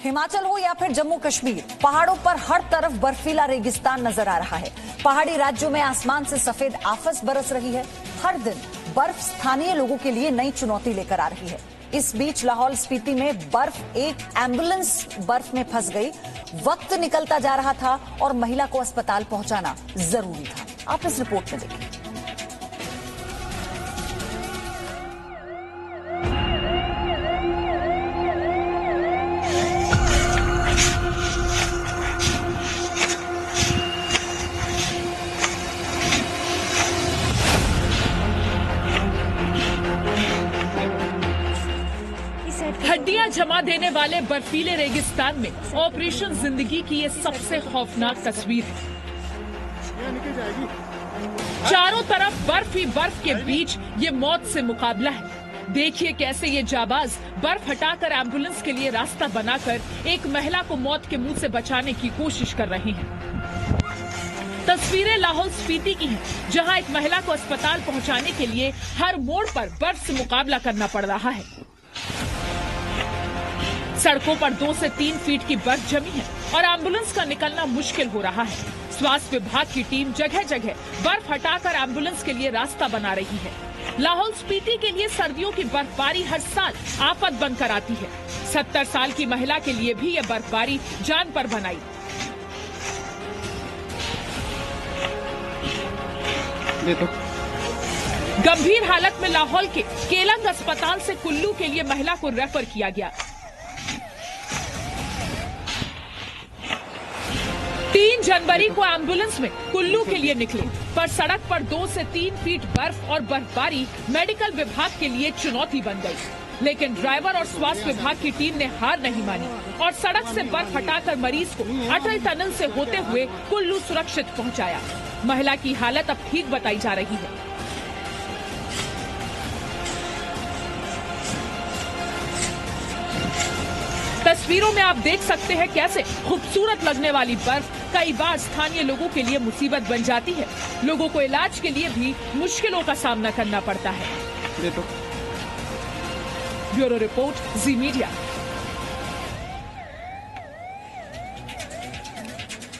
हिमाचल हो या फिर जम्मू कश्मीर, पहाड़ों पर हर तरफ बर्फीला रेगिस्तान नजर आ रहा है। पहाड़ी राज्यों में आसमान से सफेद आफत बरस रही है। हर दिन बर्फ स्थानीय लोगों के लिए नई चुनौती लेकर आ रही है। इस बीच लाहौल स्पीति में एक एम्बुलेंस बर्फ में फंस गई। वक्त निकलता जा रहा था और महिला को अस्पताल पहुंचाना जरूरी था। आप इस रिपोर्ट में देखिए। हड्डियां जमा देने वाले बर्फीले रेगिस्तान में ऑपरेशन जिंदगी की ये सबसे खौफनाक तस्वीर है। चारों तरफ बर्फ ही बर्फ के बीच ये मौत से मुकाबला है। देखिए कैसे ये जाबाज बर्फ हटाकर एम्बुलेंस के लिए रास्ता बनाकर एक महिला को मौत के मुंह से बचाने की कोशिश कर रहे हैं। तस्वीरें लाहौल स्पीति की हैं, जहां एक महिला को अस्पताल पहुंचाने के लिए हर मोड़ पर बर्फ से मुकाबला करना पड़ रहा है। सड़कों पर 2 से 3 फीट की बर्फ जमी है और एम्बुलेंस का निकलना मुश्किल हो रहा है। स्वास्थ्य विभाग की टीम जगह जगह बर्फ हटाकर एम्बुलेंस के लिए रास्ता बना रही है। लाहौल स्पीति के लिए सर्दियों की बर्फबारी हर साल आफत बनकर आती है। 70 साल की महिला के लिए भी ये बर्फबारी जान पर बनाई। गंभीर हालत में लाहौल के केलंग अस्पताल से कुल्लू के लिए महिला को रेफर किया गया। 3 जनवरी को एम्बुलेंस में कुल्लू के लिए निकले, पर सड़क पर 2 से 3 फीट बर्फ और बर्फबारी मेडिकल विभाग के लिए चुनौती बन गई। लेकिन ड्राइवर और स्वास्थ्य विभाग की टीम ने हार नहीं मानी और सड़क से बर्फ हटाकर मरीज को अटल टनल से होते हुए कुल्लू सुरक्षित पहुंचाया। महिला की हालत अब ठीक बताई जा रही है। तस्वीरों में आप देख सकते हैं कैसे खूबसूरत लगने वाली बर्फ कई बार स्थानीय लोगों के लिए मुसीबत बन जाती है। लोगों को इलाज के लिए भी मुश्किलों का सामना करना पड़ता है। ब्यूरो रिपोर्ट, जी मीडिया।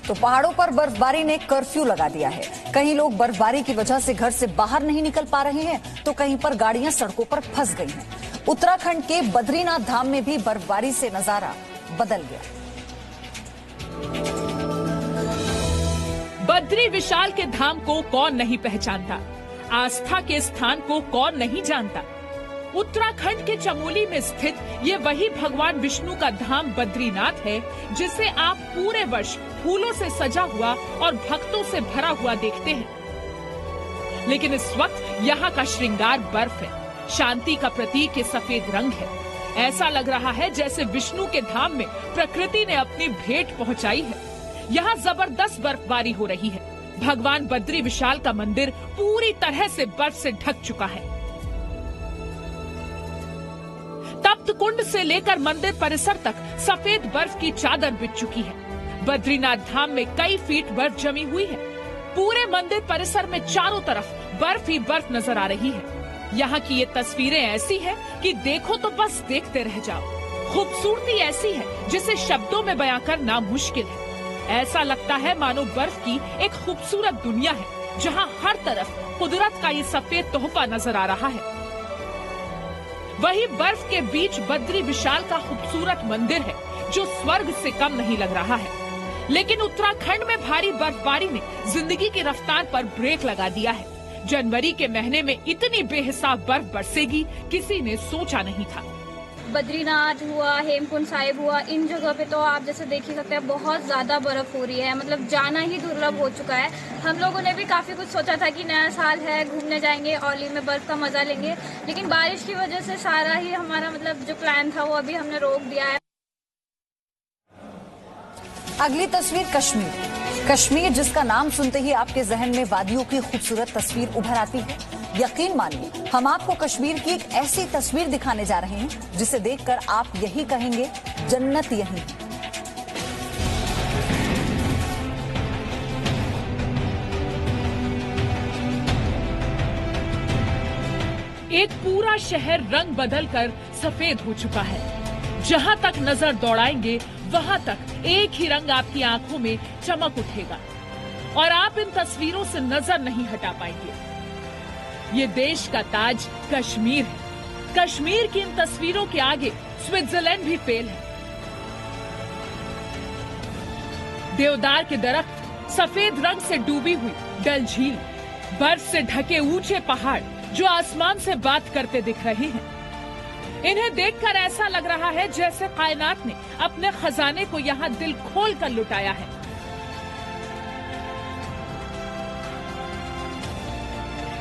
तो पहाड़ों पर बर्फबारी ने कर्फ्यू लगा दिया है। कहीं लोग बर्फबारी की वजह से घर से बाहर नहीं निकल पा रहे हैं, तो कहीं पर गाड़ियां सड़कों पर फंस गई हैं। उत्तराखंड के बद्रीनाथ धाम में भी बर्फबारी से नजारा बदल गया। बद्री विशाल के धाम को कौन नहीं पहचानता, आस्था के स्थान को कौन नहीं जानता। उत्तराखंड के चमोली में स्थित ये वही भगवान विष्णु का धाम बद्रीनाथ है, जिसे आप पूरे वर्ष फूलों से सजा हुआ और भक्तों से भरा हुआ देखते हैं। लेकिन इस वक्त यहाँ का श्रृंगार बर्फ है। शांति का प्रतीक ये सफेद रंग है। ऐसा लग रहा है जैसे विष्णु के धाम में प्रकृति ने अपनी भेंट पहुंचाई है। यहाँ जबरदस्त बर्फबारी हो रही है। भगवान बद्री विशाल का मंदिर पूरी तरह से बर्फ से ढक चुका है। तप्त कुंड से लेकर मंदिर परिसर तक सफेद बर्फ की चादर बिछ चुकी है। बद्रीनाथ धाम में कई फीट बर्फ जमी हुई है। पूरे मंदिर परिसर में चारों तरफ बर्फ ही बर्फ नजर आ रही है। यहाँ की ये तस्वीरें ऐसी हैं कि देखो तो बस देखते रह जाओ। खूबसूरती ऐसी है जिसे शब्दों में बयां करना मुश्किल है। ऐसा लगता है मानो बर्फ की एक खूबसूरत दुनिया है, जहाँ हर तरफ कुदरत का ये सफेद तोहफा नजर आ रहा है। वही बर्फ के बीच बद्री विशाल का खूबसूरत मंदिर है, जो स्वर्ग से कम नहीं लग रहा है। लेकिन उत्तराखंड में भारी बर्फबारी ने जिंदगी की रफ्तार पर ब्रेक लगा दिया है। जनवरी के महीने में इतनी बेहिसाब बर्फ बरसेगी किसी ने सोचा नहीं था। बद्रीनाथ हुआ, हेमकुंड साहिब हुआ, इन जगह पे तो आप जैसे देख ही सकते हैं बहुत ज्यादा बर्फ हो रही है। मतलब जाना ही दुर्लभ हो चुका है। हम लोगों ने भी काफी कुछ सोचा था कि नया साल है, घूमने जाएंगे, औली में बर्फ का मजा लेंगे, लेकिन बारिश की वजह से सारा ही हमारा मतलब जो प्लान था वो अभी हमने रोक दिया है। अगली तस्वीर कश्मीर, जिसका नाम सुनते ही आपके जहन में वादियों की खूबसूरत तस्वीर उभर आती है। यकीन मानिए, हम आपको कश्मीर की एक ऐसी तस्वीर दिखाने जा रहे हैं जिसे देखकर आप यही कहेंगे, जन्नत यही है। एक पूरा शहर रंग बदलकर सफेद हो चुका है। जहां तक नजर दौड़ाएंगे वहां तक एक ही रंग आपकी आंखों में चमक उठेगा और आप इन तस्वीरों से नजर नहीं हटा पाएंगे। ये देश का ताज कश्मीर है। कश्मीर की इन तस्वीरों के आगे स्विट्जरलैंड भी फेल है। देवदार के दरख्त, सफेद रंग से डूबी हुई डल झील, बर्फ से ढके ऊंचे पहाड़ जो आसमान से बात करते दिख रहे हैं। इन्हें देखकर ऐसा लग रहा है जैसे कायनात ने अपने खजाने को यहाँ दिल खोल कर लुटाया है।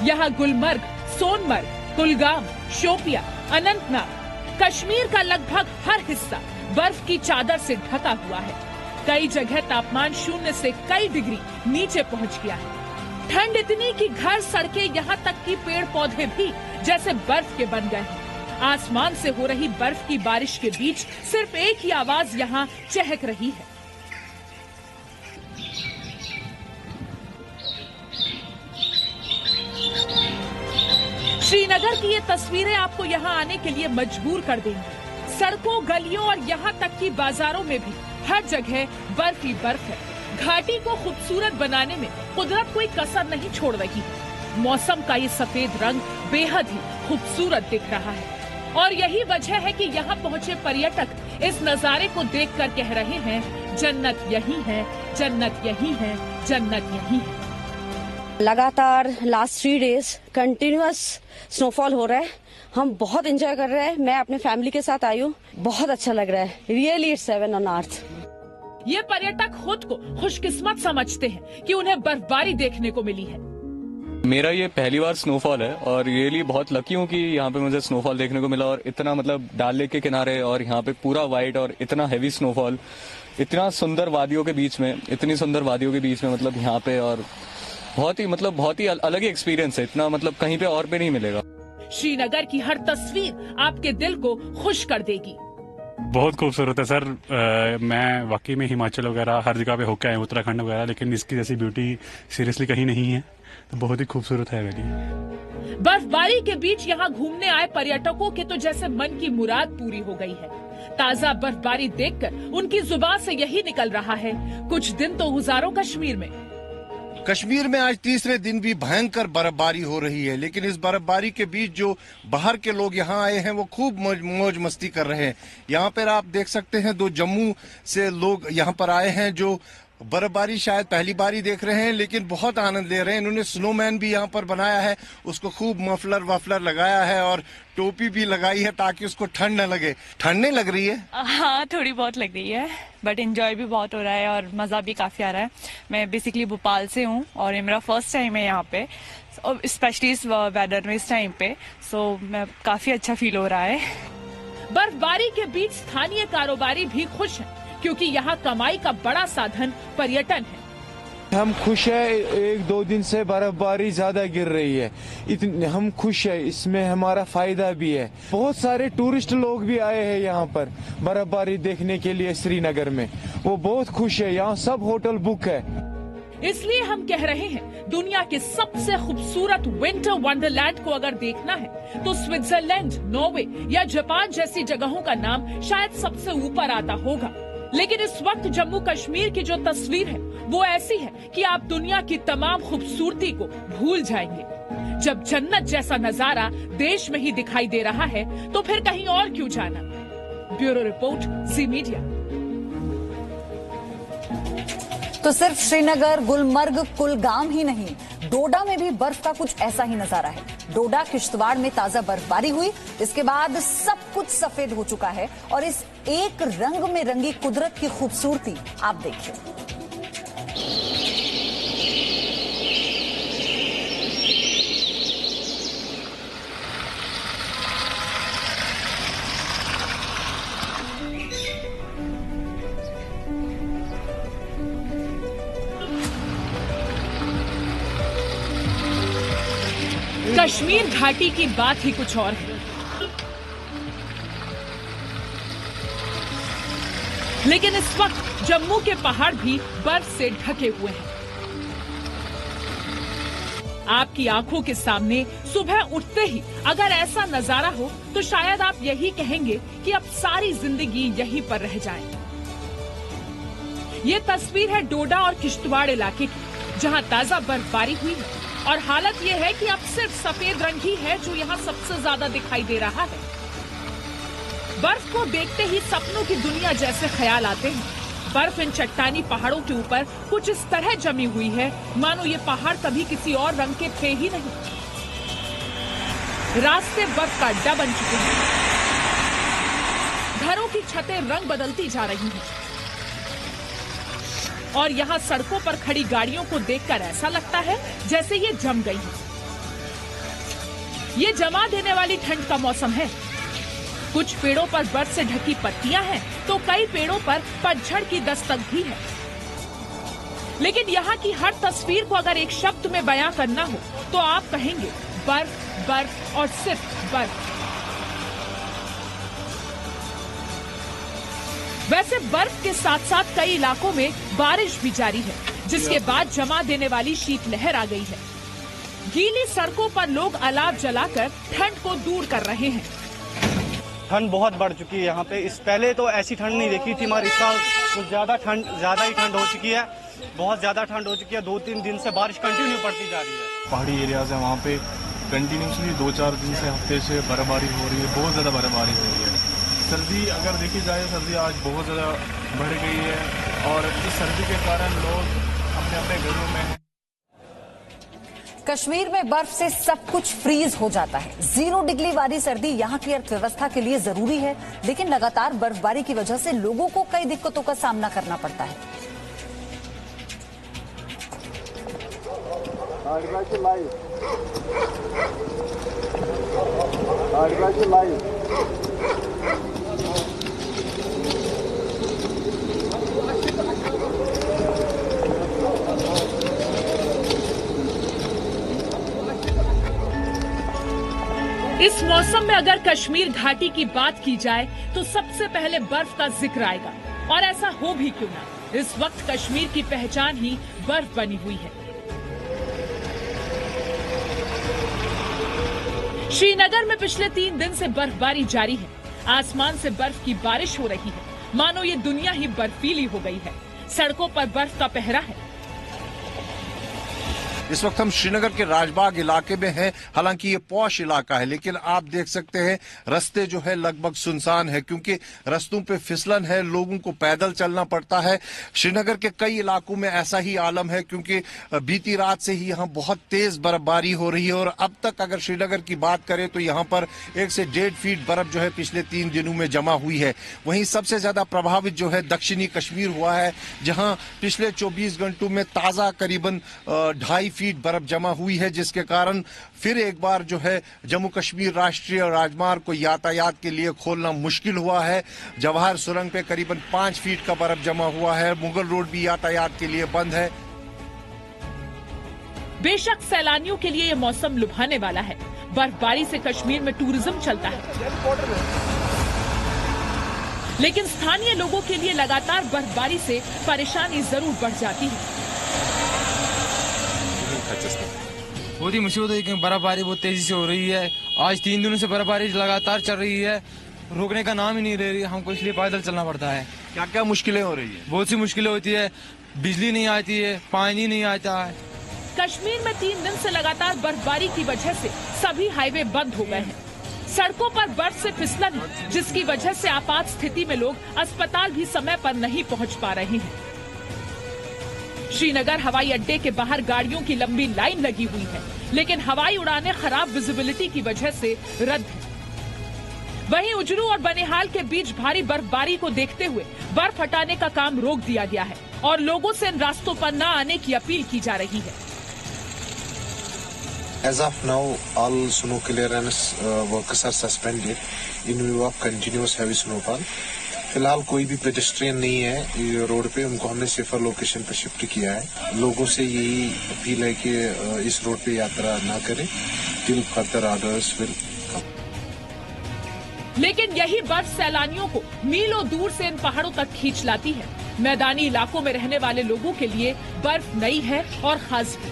यहाँ गुलमर्ग, सोनमर्ग, कुलगाम, शोपिया, अनंतनाग, कश्मीर का लगभग हर हिस्सा बर्फ की चादर से ढका हुआ है। कई जगह तापमान 0 से कई डिग्री नीचे पहुंच गया है। ठंड इतनी कि घर, सड़कें, यहाँ तक कि पेड़ पौधे भी जैसे बर्फ के बन गए हैं। आसमान से हो रही बर्फ की बारिश के बीच सिर्फ एक ही आवाज यहाँ चहक रही है। श्रीनगर की ये तस्वीरें आपको यहाँ आने के लिए मजबूर कर देंगी। सड़कों, गलियों और यहाँ तक कि बाजारों में भी हर जगह बर्फ ही बर्फ है। घाटी को खूबसूरत बनाने में कुदरत कोई कसर नहीं छोड़ रही है। मौसम का ये सफेद रंग बेहद ही खूबसूरत दिख रहा है और यही वजह है कि यहाँ पहुँचे पर्यटक इस नजारे को देखकर कह रहे हैं, जन्नत यही है, जन्नत यही है, जन्नत यही है। लगातार लास्ट 3 डेज कंटिन्यूअस स्नोफॉल हो रहा है। हम बहुत एंजॉय कर रहे हैं। मैं अपने फैमिली के साथ आई हूँ। बहुत अच्छा लग रहा है। Really it's heaven on earth. ये पर्यटक खुद को खुशकिस्मत समझते हैं कि उन्हें बर्फबारी देखने को मिली है। मेरा ये पहली बार स्नोफॉल है और रियली बहुत लकी हूँ कि यहाँ पे मुझे स्नोफॉल देखने को मिला और इतना मतलब डल लेक के किनारे और यहाँ पे पूरा वाइट और इतना हैवी स्नोफॉल, इतना सुंदर वादियों के बीच में, इतनी सुंदर वादियों के बीच में मतलब यहाँ पे और बहुत ही अलग ही एक्सपीरियंस है। इतना मतलब कहीं पे और पे नहीं मिलेगा। श्रीनगर की हर तस्वीर आपके दिल को खुश कर देगी। बहुत खूबसूरत है सर। मैं वाकई में हिमाचल वगैरह हर जगह पे होके आया, उत्तराखंड वगैरह, लेकिन इसकी जैसी ब्यूटी सीरियसली कहीं नहीं है। तो बहुत ही खूबसूरत है वैली। बर्फबारी के बीच यहाँ घूमने आए पर्यटकों के तो जैसे मन की मुराद पूरी हो गई है। ताजा बर्फबारी देखकर उनकी जुबान से यही निकल रहा है, कुछ दिन तो गुजारो कश्मीर में। कश्मीर में आज तीसरे दिन भी भयंकर बर्फबारी हो रही है, लेकिन इस बर्फबारी के बीच जो बाहर के लोग यहाँ आए हैं वो खूब मौज मस्ती कर रहे हैं। यहाँ पर आप देख सकते हैं 2 जम्मू से लोग यहाँ पर आए हैं जो बर्फबारी शायद पहली बार ही देख रहे हैं, लेकिन बहुत आनंद ले रहे हैं। इन्होंने स्नोमैन भी यहाँ पर बनाया है, उसको खूब मफलर वफलर लगाया है और टोपी भी लगाई है ताकि उसको ठंड न लगे। ठंड नहीं लग रही है? हाँ, थोड़ी बहुत लग रही है, बट एंजॉय भी बहुत हो रहा है और मजा भी काफी आ रहा है। मैं बेसिकली भोपाल से हूँ और ये मेरा फर्स्ट टाइम है यहाँ पे, स्पेशली इस वेदर में, इस टाइम पे। सो मैं काफी अच्छा फील हो रहा है। बर्फबारी के बीच स्थानीय कारोबारी भी खुश हैं क्योंकि यहाँ कमाई का बड़ा साधन पर्यटन है। हम खुश है, 1-2 दिन से बर्फबारी ज्यादा गिर रही है, हम खुश है, इसमें हमारा फायदा भी है। बहुत सारे टूरिस्ट लोग भी आए हैं यहाँ पर बर्फबारी देखने के लिए श्रीनगर में, वो बहुत खुश है। यहाँ सब होटल बुक है। इसलिए हम कह रहे हैं, दुनिया के सबसे खूबसूरत विंटर वंडरलैंड को अगर देखना है तो स्विट्जरलैंड, नॉर्वे या जापान जैसी जगहों का नाम शायद सबसे ऊपर आता होगा। लेकिन इस वक्त जम्मू कश्मीर की जो तस्वीर है वो ऐसी है कि आप दुनिया की तमाम खूबसूरती को भूल जाएंगे। जब जन्नत जैसा नजारा देश में ही दिखाई दे रहा है तो फिर कहीं और क्यों जाना। ब्यूरो रिपोर्ट, जी मीडिया। तो सिर्फ श्रीनगर, गुलमर्ग, कुलगाम ही नहीं, डोडा में भी बर्फ का कुछ ऐसा ही नजारा है। डोडा, किश्तवाड़ में ताजा बर्फबारी हुई, इसके बाद सब कुछ सफेद हो चुका है और इस एक रंग में रंगी कुदरत की खूबसूरती आप देखिए। कश्मीर घाटी की बात ही कुछ और है, लेकिन इस वक्त जम्मू के पहाड़ भी बर्फ से ढके हुए हैं। आपकी आंखों के सामने सुबह उठते ही अगर ऐसा नजारा हो तो शायद आप यही कहेंगे कि अब सारी जिंदगी यहीं पर रह जाए। ये तस्वीर है डोडा और किश्तवाड़ इलाके की, जहां ताजा बर्फबारी हुई है और हालत ये है कि अब सिर्फ सफेद रंग ही है जो यहाँ सबसे ज्यादा दिखाई दे रहा है। बर्फ को देखते ही सपनों की दुनिया जैसे ख्याल आते हैं। बर्फ इन चट्टानी पहाड़ों के ऊपर कुछ इस तरह जमी हुई है मानो ये पहाड़ कभी किसी और रंग के थे ही नहीं। रास्ते बर्फ का अड्डा बन चुके हैं, घरों की छतें रंग बदलती जा रही हैं और यहाँ सड़कों पर खड़ी गाड़ियों को देखकर ऐसा लगता है जैसे ये जम गई है। ये जमा देने वाली ठंड का मौसम है। कुछ पेड़ों पर बर्फ से ढकी पत्तियां हैं तो कई पेड़ों पर पतझड़ की दस्तक भी है। लेकिन यहाँ की हर तस्वीर को अगर एक शब्द में बयां करना हो तो आप कहेंगे बर्फ, बर्फ और सिर्फ बर्फ। वैसे बर्फ के साथ साथ कई इलाकों में बारिश भी जारी है, जिसके बाद जमा देने वाली शीतलहर आ गई है। गीली सड़कों पर लोग अलाव जलाकर ठंड को दूर कर रहे हैं। ठंड बहुत बढ़ चुकी है यहाँ पे। इस पहले तो ऐसी ठंड नहीं देखी थी, मगर इस साल कुछ ज्यादा ही ठंड हो चुकी है। बहुत ज्यादा ठंड हो चुकी है। 2-3 दिन से बारिश कंटिन्यू पड़ती जा रही है। पहाड़ी एरियाज है, वहाँ पे कंटिन्यूसली 2-4 दिन से हफ्ते से बर्फबारी हो रही है। बहुत ज्यादा बर्फबारी हो रही है। सर्दी अगर देखी जाए, सर्दी आज बहुत ज्यादा बढ़ गई है और इस सर्दी के कारण लोग अपने अपने घरों में हैं। कश्मीर में बर्फ से सब कुछ फ्रीज हो जाता है। 0 डिग्री वाली सर्दी यहाँ की अर्थव्यवस्था के लिए जरूरी है, लेकिन लगातार बर्फबारी की वजह से लोगों को कई दिक्कतों का सामना करना पड़ता है। इस मौसम में अगर कश्मीर घाटी की बात की जाए तो सबसे पहले बर्फ का जिक्र आएगा, और ऐसा हो भी क्यों ना, इस वक्त कश्मीर की पहचान ही बर्फ बनी हुई है। श्रीनगर में पिछले 3 दिन से बर्फबारी जारी है। आसमान से बर्फ की बारिश हो रही है, मानो ये दुनिया ही बर्फीली हो गई है। सड़कों पर बर्फ का पहरा है। इस वक्त हम श्रीनगर के राजबाग इलाके में हैं। हालांकि ये पॉश इलाका है, लेकिन आप देख सकते हैं रास्ते जो है लगभग सुनसान है, क्योंकि रास्तों पे फिसलन है, लोगों को पैदल चलना पड़ता है। श्रीनगर के कई इलाकों में ऐसा ही आलम है, क्योंकि बीती रात से ही यहाँ बहुत तेज बर्फबारी हो रही है और अब तक अगर श्रीनगर की बात करें तो यहाँ पर 1 से 1.5 फीट बर्फ जो है पिछले 3 दिनों में जमा हुई है। वहीं सबसे ज्यादा प्रभावित जो है दक्षिणी कश्मीर हुआ है, जहाँ पिछले 24 घंटों में ताजा करीबन 2.5 फीट बर्फ जमा हुई है, जिसके कारण फिर एक बार जो है जम्मू कश्मीर राष्ट्रीय राजमार्ग को यातायात के लिए खोलना मुश्किल हुआ है। जवाहर सुरंग पे करीबन 5 फीट का बर्फ जमा हुआ है। मुगल रोड भी यातायात के लिए बंद है। बेशक सैलानियों के लिए ये मौसम लुभाने वाला है। बर्फबारी से कश्मीर में टूरिज्म चलता है, लेकिन स्थानीय लोगों के लिए लगातार बर्फबारी से परेशानी जरूर बढ़ जाती है। बहुत ही मुश्किल है, क्योंकि बर्फबारी बहुत तेजी से हो रही है। आज 3 दिनों से बर्फबारी लगातार चल रही है, रुकने का नाम ही नहीं ले रही। हमको इसलिए पैदल चलना पड़ता है। क्या क्या मुश्किलें हो रही है? बहुत सी मुश्किलें होती है। बिजली नहीं आती है, पानी नहीं आता है। कश्मीर में 3 दिन से लगातार बर्फबारी की वजह से सभी हाईवे बंद हो गए हैं। सड़कों पर बर्फ से फिसलन है, जिसकी वजह से आपात स्थिति में लोग अस्पताल भी समय पर नहीं पहुंच पा रहे हैं। श्रीनगर हवाई अड्डे के बाहर गाड़ियों की लंबी लाइन लगी हुई है, लेकिन हवाई उड़ानें खराब विजिबिलिटी की वजह से रद्द है। वहीं उजरू और बनिहाल के बीच भारी बर्फबारी को देखते हुए बर्फ हटाने का काम रोक दिया गया है और लोगों से इन रास्तों पर न आने की अपील की जा रही है। As of now, all snow clearance workers are suspended in view of continuous heavy snowfall. फिलहाल कोई भी पेडेस्ट्रियन नहीं है ये रोड पे, उनको हमने सेफर लोकेशन पे शिफ्ट किया है। लोगों से यही अपील है कि इस रोड पे यात्रा ना करें till further orders will come. लेकिन यही बर्फ सैलानियों को मीलों दूर से इन पहाड़ों तक खींच लाती है। मैदानी इलाकों में रहने वाले लोगों के लिए बर्फ नई है और खास भी।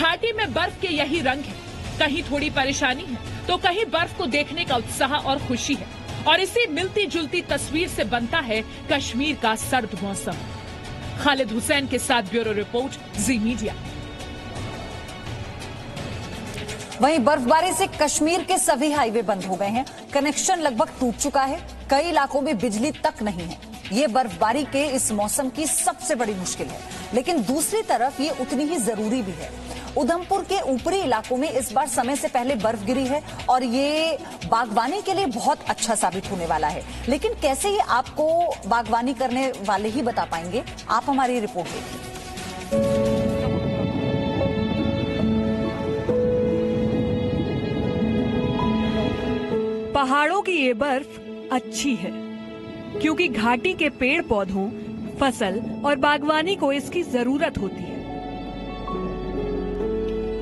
घाटी में बर्फ के यही रंग है, कहीं थोड़ी परेशानी है तो कहीं बर्फ को देखने का उत्साह और खुशी है। और इसी मिलती जुलती तस्वीर से बनता है कश्मीर का सर्द मौसम। खालिद हुसैन के साथ ब्यूरो रिपोर्ट, जी मीडिया। वहीं बर्फबारी से कश्मीर के सभी हाईवे बंद हो गए हैं, कनेक्शन लगभग टूट चुका है, कई इलाकों में बिजली तक नहीं है। ये बर्फबारी के इस मौसम की सबसे बड़ी मुश्किल है, लेकिन दूसरी तरफ ये उतनी ही जरूरी भी है। उधमपुर के ऊपरी इलाकों में इस बार समय से पहले बर्फ गिरी है और ये बागवानी के लिए बहुत अच्छा साबित होने वाला है। लेकिन कैसे, ये आपको बागवानी करने वाले ही बता पाएंगे। आप हमारी रिपोर्ट देखिए। पहाड़ों की ये बर्फ अच्छी है क्योंकि घाटी के पेड़ पौधों, फसल और बागवानी को इसकी जरूरत होती है।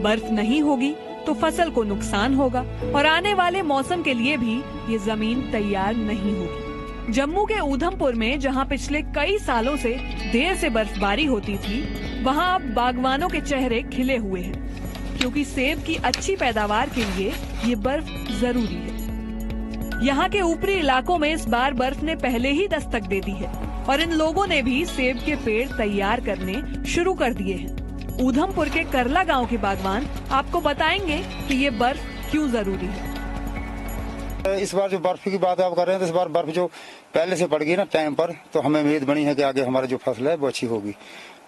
बर्फ नहीं होगी तो फसल को नुकसान होगा और आने वाले मौसम के लिए भी ये जमीन तैयार नहीं होगी। जम्मू के उधमपुर में जहां पिछले कई सालों से देर से बर्फबारी होती थी, वहां अब बागवानों के चेहरे खिले हुए हैं क्योंकि सेब की अच्छी पैदावार के लिए ये बर्फ जरूरी है। यहाँ के ऊपरी इलाकों में इस बार बर्फ ने पहले ही दस्तक दे दी है और इन लोगों ने भी सेब के पेड़ तैयार करने शुरू कर दिए हैं। उधमपुर के करला गांव के बागवान आपको बताएंगे कि ये बर्फ क्यों जरूरी है। इस बार जो बर्फ की बात आप कर रहे हैं, तो इस बार बर्फ जो पहले से पड़ गई ना टाइम पर, तो हमें उम्मीद बनी है कि आगे हमारी जो फसल है वो अच्छी होगी।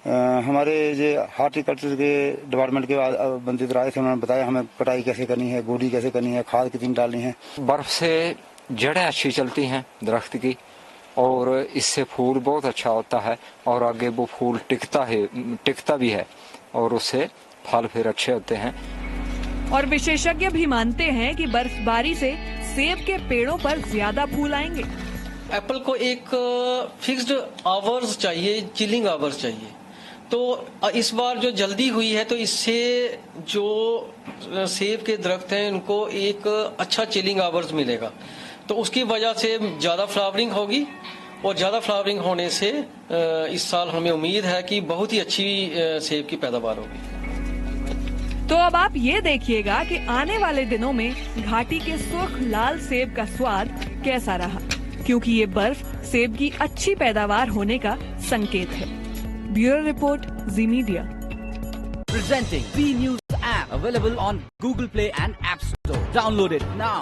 हमारे जो हार्टिकल्चर के डिपार्टमेंट के बंदे आए थे, उन्होंने बताया हमें कटाई कैसे करनी है, गोडी कैसे करनी है, खाद कितनी डालनी है। बर्फ से जड़ें अच्छी चलती हैं दरख्त की और इससे फूल बहुत अच्छा होता है और आगे वो फूल टिकता भी है और उससे फल फिर अच्छे होते हैं। और विशेषज्ञ भी मानते हैं कि बर्फबारी से सेब के पेड़ों पर ज्यादा फूल आएंगे। एप्पल को एक फिक्स्ड आवर्स चाहिए, चिलिंग आवर्स चाहिए। तो इस बार जो जल्दी हुई है तो इससे जो सेब के दरख्त हैं उनको एक अच्छा चिलिंग आवर्स मिलेगा, तो उसकी वजह से ज्यादा फ्लावरिंग होगी और ज्यादा फ्लावरिंग होने से इस साल हमें उम्मीद है कि बहुत ही अच्छी सेब की पैदावार होगी। तो अब आप ये देखिएगा कि आने वाले दिनों में घाटी के सुर्ख लाल सेब का स्वाद कैसा रहा, क्योंकि ये बर्फ सेब की अच्छी पैदावार होने का संकेत है। Bureau report, ji media. Presenting B News app available on Google Play and App Store. Download it now.